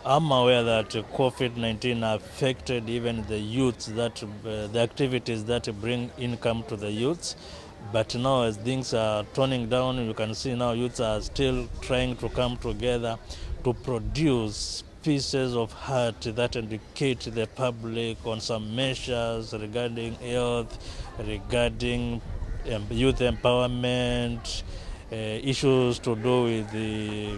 I'm aware that COVID-19 affected even the youths, that the activities that bring income to the youths. But now, as things are toning down, you can see now youths are still trying to come together to produce pieces of art that educate the public on some measures regarding health, regarding youth empowerment, issues to do with the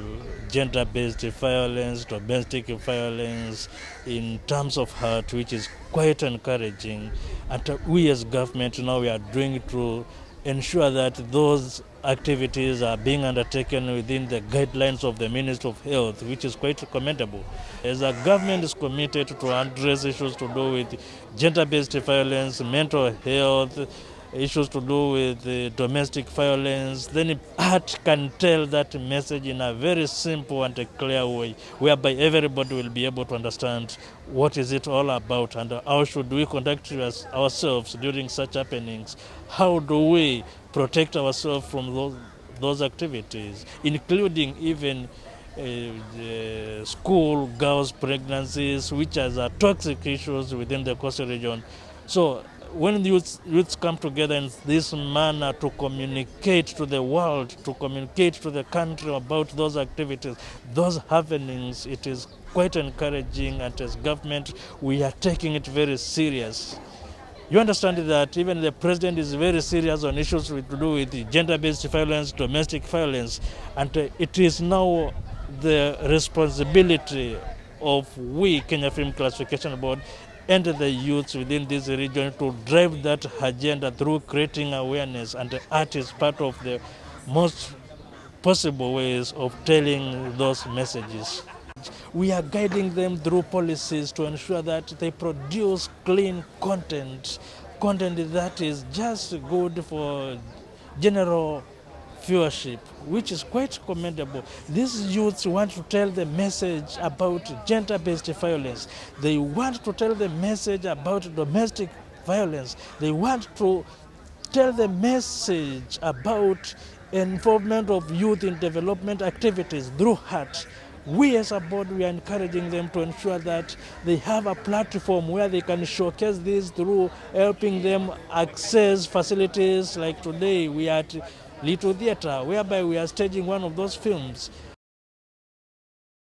gender-based violence, domestic violence, in terms of heart, which is quite encouraging. And we as government now we are doing to ensure that those activities are being undertaken within the guidelines of the Ministry of Health, which is quite commendable. As a government is committed to address issues to do with gender-based violence, mental health, issues to do with domestic violence, then art can tell that message in a very simple and a clear way, whereby everybody will be able to understand what is it all about and how should we conduct ourselves during such happenings. How do we protect ourselves from those activities, including even school girls' pregnancies, which are toxic issues within the coastal region. So when youths come together in this manner to communicate to the world, to communicate to the country about those activities, those happenings, it is quite encouraging, and as government, we are taking it very serious. You understand that even the president is very serious on issues to do with gender-based violence, domestic violence, and it is now the responsibility of we, Kenya Film Classification Board, and the youths within this region to drive that agenda through creating awareness, and art is part of the most possible ways of telling those messages. We are guiding them through policies to ensure that they produce clean content that is just good for general viewership, which is quite commendable. These youths want to tell the message about gender-based violence. They want to tell the message about domestic violence. They want to tell the message about involvement of youth in development activities through art. We as a board, we are encouraging them to ensure that they have a platform where they can showcase this through helping them access facilities. Like today, we are at Little Theatre, whereby we are staging one of those films.